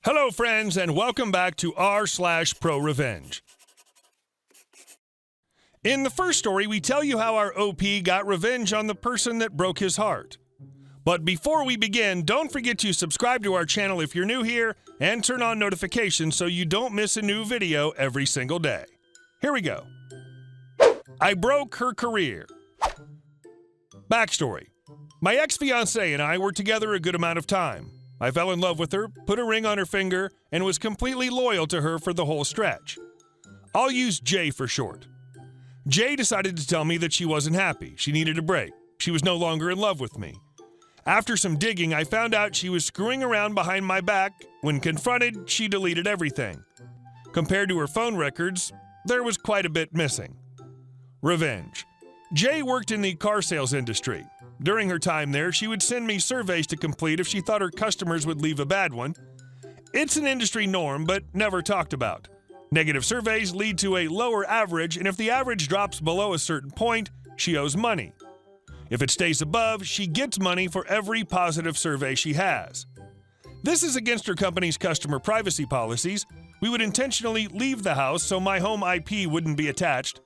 Hello, friends, and welcome back to r/ProRevenge. In the first story, we tell you how our OP got revenge on the person that broke his heart. But before we begin, don't forget to subscribe to our channel if you're new here and turn on notifications so you don't miss a new video every single day. Here we go. I broke her career. Backstory. My ex-fiancée and I were together a good amount of time. I fell in love with her, put a ring on her finger, and was completely loyal to her for the whole stretch. I'll use Jay for short. Jay decided to tell me that she wasn't happy. She needed a break. She was no longer in love with me. After some digging, I found out she was screwing around behind my back. When confronted, she deleted everything. Compared to her phone records, there was quite a bit missing. Revenge. Jay worked in the car sales industry. During her time there, she would send me surveys to complete if she thought her customers would leave a bad one. It's an industry norm, but never talked about. Negative surveys lead to a lower average, and if the average drops below a certain point, she owes money. If it stays above, she gets money for every positive survey she has. This is against her company's customer privacy policies. We would intentionally leave the house so my home IP wouldn't be attached.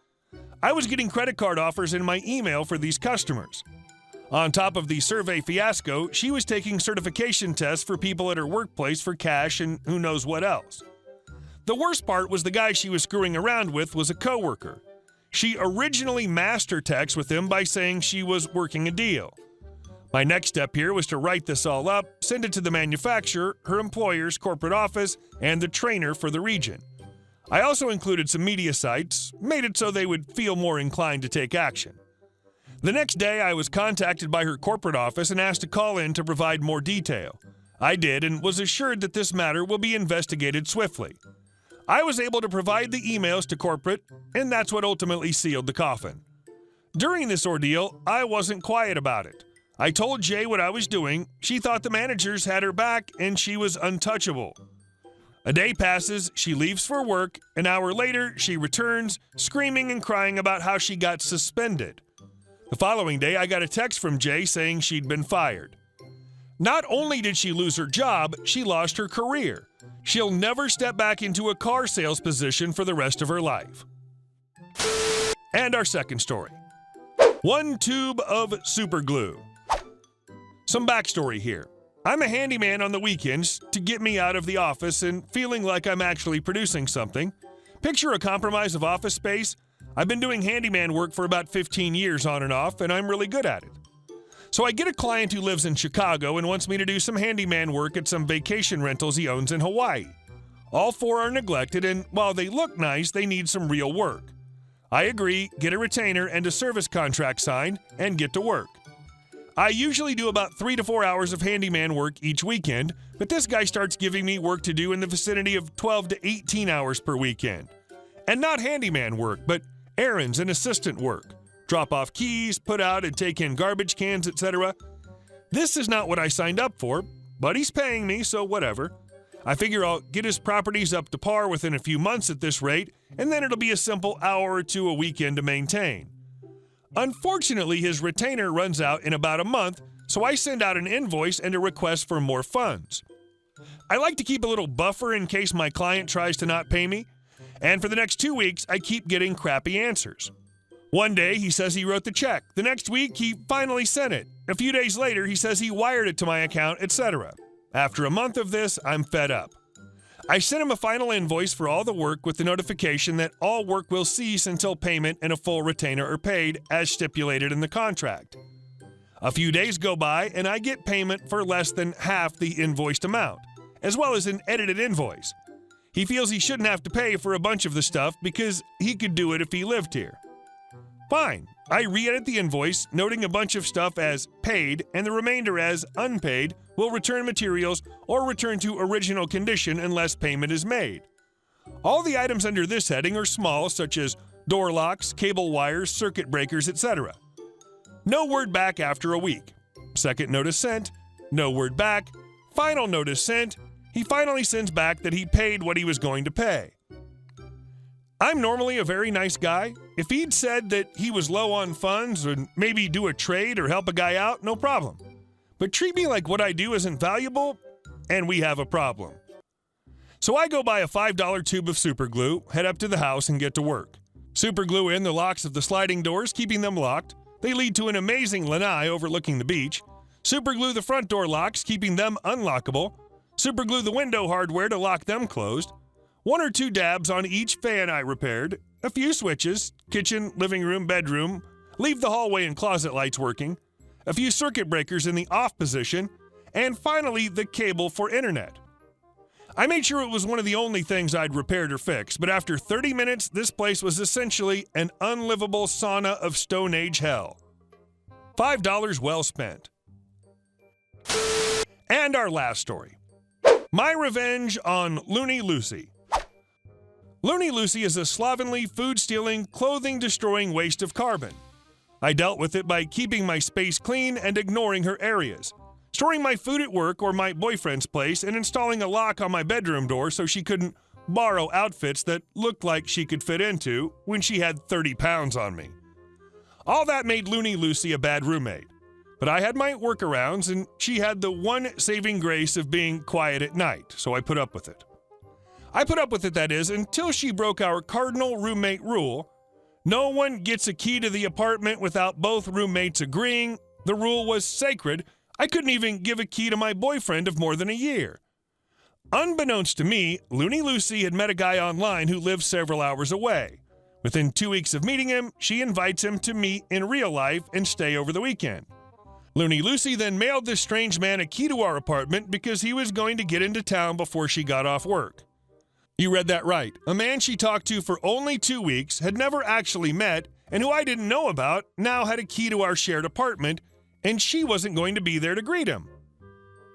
I was getting credit card offers in my email for these customers. On top of the survey fiasco, she was taking certification tests for people at her workplace for cash and who knows what else. The worst part was the guy she was screwing around with was a coworker. She originally masked her text with him by saying she was working a deal. My next step here was to write this all up, send it to the manufacturer, her employer's corporate office, and the trainer for the region. I also included some media sites, made it so they would feel more inclined to take action. The next day, I was contacted by her corporate office and asked to call in to provide more detail. I did and was assured that this matter will be investigated swiftly. I was able to provide the emails to corporate, and that's what ultimately sealed the coffin. During this ordeal, I wasn't quiet about it. I told Jay what I was doing. She thought the managers had her back, and she was untouchable. A day passes, she leaves for work. An hour later, she returns, screaming and crying about how she got suspended. The following day, I got a text from Jay saying she'd been fired. Not only did she lose her job, she lost her career. She'll never step back into a car sales position for the rest of her life. And our second story. 1 tube of super glue. Some backstory here. I'm a handyman on the weekends to get me out of the office and feeling like I'm actually producing something. Picture a compromise of office space. I've been doing handyman work for about 15 years on and off, and I'm really good at it. So I get a client who lives in Chicago and wants me to do some handyman work at some vacation rentals he owns in Hawaii. All 4 are neglected, and while they look nice, they need some real work. I agree, get a retainer and a service contract signed, and get to work. I usually do about 3 to 4 hours of handyman work each weekend, but this guy starts giving me work to do in the vicinity of 12 to 18 hours per weekend. And not handyman work, but errands and assistant work. Drop off keys, put out and take in garbage cans, etc. This is not what I signed up for, but he's paying me, so whatever. I figure I'll get his properties up to par within a few months at this rate, and then it'll be a simple hour or 2 a weekend to maintain. Unfortunately, his retainer runs out in about a month, so I send out an invoice and a request for more funds. I like to keep a little buffer in case my client tries to not pay me. And for the next 2 weeks, I keep getting crappy answers. One day, he says he wrote the check. The next week, he finally sent it. A few days later, he says he wired it to my account, etc. After a month of this, I'm fed up. I sent him a final invoice for all the work with the notification that all work will cease until payment and a full retainer are paid, as stipulated in the contract. A few days go by, and I get payment for less than half the invoiced amount, as well as an edited invoice. He feels he shouldn't have to pay for a bunch of the stuff because he could do it if he lived here. Fine. I re-edit the invoice, noting a bunch of stuff as paid and the remainder as unpaid, will return materials or return to original condition unless payment is made. All the items under this heading are small, such as door locks, cable wires, circuit breakers, etc. No word back after a week. Second notice sent. No word back. Final notice sent. He finally sends back that he paid what he was going to pay. I'm normally a very nice guy. If he'd said that he was low on funds or maybe do a trade or help a guy out, no problem. But treat me like what I do isn't valuable, and we have a problem. So I go buy a $5 tube of super glue, head up to the house, and get to work. Super glue in the locks of the sliding doors, keeping them locked. They lead to an amazing lanai overlooking the beach. Super glue the front door locks, keeping them unlockable. Super glue the window hardware to lock them closed. 1 or 2 dabs on each fan I repaired. A few switches, kitchen, living room, bedroom. Leave the hallway and closet lights working. A few circuit breakers in the off position. And finally, the cable for internet. I made sure it was one of the only things I'd repaired or fixed, but after 30 minutes, this place was essentially an unlivable sauna of Stone Age hell. $5 well spent. And our last story. My revenge on Looney Lucy. Looney Lucy is a slovenly, food-stealing, clothing-destroying waste of carbon. I dealt with it by keeping my space clean and ignoring her areas, storing my food at work or my boyfriend's place, and installing a lock on my bedroom door so she couldn't borrow outfits that looked like she could fit into when she had 30 pounds on me. All that made Looney Lucy a bad roommate, but I had my workarounds and she had the one saving grace of being quiet at night, so I put up with it. I put up with it, that is, until she broke our cardinal roommate rule. No one gets a key to the apartment without both roommates agreeing. The rule was sacred. I couldn't even give a key to my boyfriend of more than a year. Unbeknownst to me, Looney Lucy had met a guy online who lived several hours away. Within 2 weeks of meeting him, she invites him to meet in real life and stay over the weekend. Looney Lucy then mailed this strange man a key to our apartment because he was going to get into town before she got off work. You read that right. A man she talked to for only 2 weeks, had never actually met, and who I didn't know about, now had a key to our shared apartment, and she wasn't going to be there to greet him.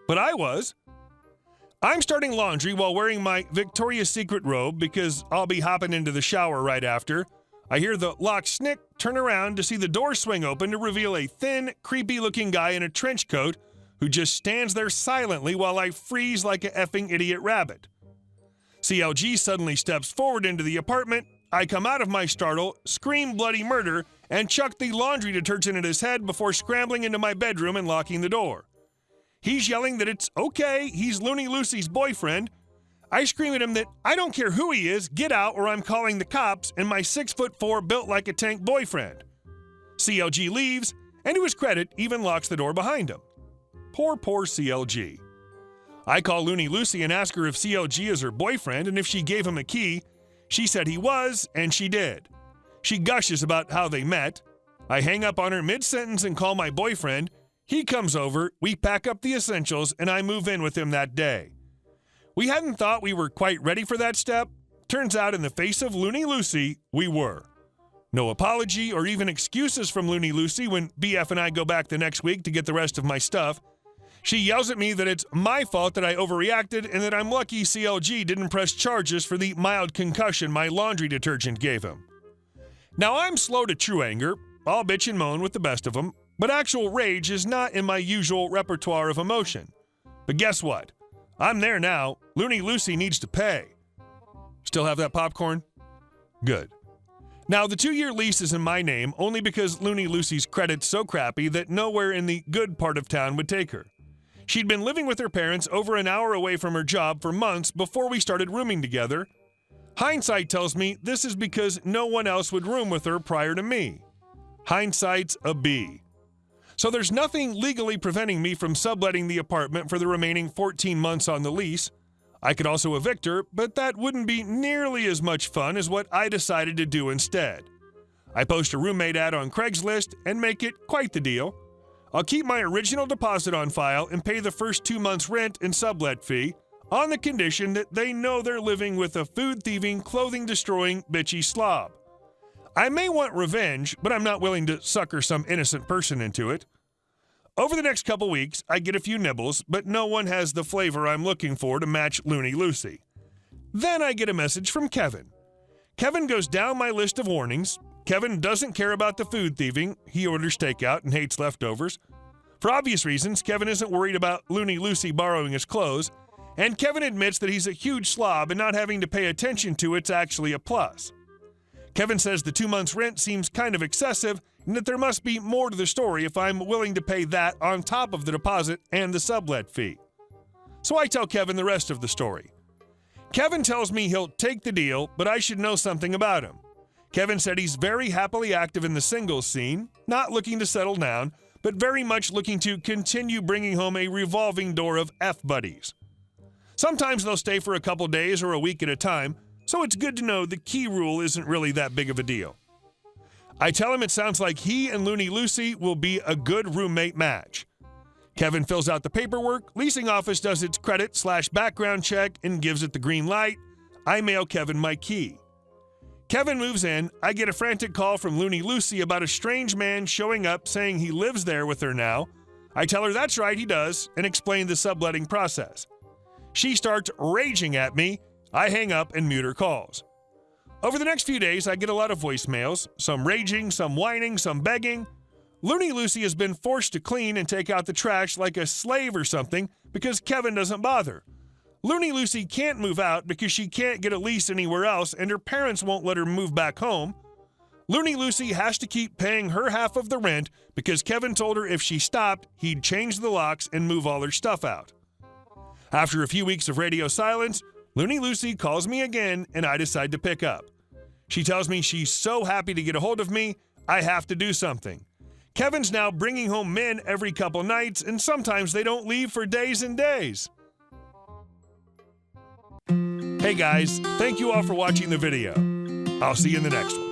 But I was. I'm starting laundry while wearing my Victoria's Secret robe because I'll be hopping into the shower right after. I hear the lock snick, turn around to see the door swing open to reveal a thin, creepy-looking guy in a trench coat who just stands there silently while I freeze like a effing idiot rabbit. CLG suddenly steps forward into the apartment. I come out of my startle, scream bloody murder, and chuck the laundry detergent at his head before scrambling into my bedroom and locking the door. He's yelling that it's okay, he's Looney Lucy's boyfriend. I scream at him that I don't care who he is, get out or I'm calling the cops and my 6'4" built-like-a-tank boyfriend. CLG leaves, and to his credit, even locks the door behind him. Poor CLG. I call Looney Lucy and ask her if CLG is her boyfriend and if she gave him a key. She said he was, and she did. She gushes about how they met. I hang up on her mid-sentence and call my boyfriend. He comes over, we pack up the essentials, and I move in with him that day. We hadn't thought we were quite ready for that step. Turns out in the face of Looney Lucy, we were. No apology or even excuses from Looney Lucy when BF and I go back the next week to get the rest of my stuff. She yells at me that it's my fault that I overreacted and that I'm lucky CLG didn't press charges for the mild concussion my laundry detergent gave him. Now I'm slow to true anger, I'll bitch and moan with the best of them, but actual rage is not in my usual repertoire of emotion. But guess what? I'm there now. Looney Lucy needs to pay. Still have that popcorn? Good. Now, the 2-year lease is in my name only because Looney Lucy's credit's so crappy that nowhere in the good part of town would take her. She'd been living with her parents over an hour away from her job for months before we started rooming together. Hindsight tells me this is because no one else would room with her prior to me. Hindsight's a B. So there's nothing legally preventing me from subletting the apartment for the remaining 14 months on the lease. I could also evict her, but that wouldn't be nearly as much fun as what I decided to do instead. I post a roommate ad on Craigslist and make it quite the deal. I'll keep my original deposit on file and pay the first 2 months' rent and sublet fee on the condition that they know they're living with a food-thieving, clothing-destroying, bitchy slob. I may want revenge, but I'm not willing to sucker some innocent person into it. Over the next couple weeks, I get a few nibbles, but no one has the flavor I'm looking for to match Looney Lucy. Then I get a message from Kevin. Kevin goes down my list of warnings. Kevin doesn't care about the food thieving. He orders takeout and hates leftovers. For obvious reasons, Kevin isn't worried about Looney Lucy borrowing his clothes, and Kevin admits that he's a huge slob and not having to pay attention to it's actually a plus. Kevin says the 2 months' rent seems kind of excessive and that there must be more to the story if I'm willing to pay that on top of the deposit and the sublet fee. So I tell Kevin the rest of the story. Kevin tells me he'll take the deal, but I should know something about him. Kevin said he's very happily active in the singles scene, not looking to settle down, but very much looking to continue bringing home a revolving door of F-buddies. Sometimes they'll stay for a couple days or a week at a time, so it's good to know the key rule isn't really that big of a deal. I tell him it sounds like he and Looney Lucy will be a good roommate match. Kevin fills out the paperwork, leasing office does its credit/background check and gives it the green light. I mail Kevin my key. Kevin moves in, I get a frantic call from Looney Lucy about a strange man showing up saying he lives there with her now. I tell her that's right, he does, and explain the subletting process. She starts raging at me. I hang up and mute her calls. Over the next few days, I get a lot of voicemails, some raging, some whining, some begging. Looney Lucy has been forced to clean and take out the trash like a slave or something because Kevin doesn't bother. Looney Lucy can't move out because she can't get a lease anywhere else and her parents won't let her move back home. Looney Lucy has to keep paying her half of the rent because Kevin told her if she stopped, he'd change the locks and move all her stuff out. After a few weeks of radio silence, Looney Lucy calls me again and I decide to pick up. She tells me she's so happy to get a hold of me, I have to do something. Kevin's now bringing home men every couple nights and sometimes they don't leave for days and days. Hey guys, thank you all for watching the video. I'll see you in the next one.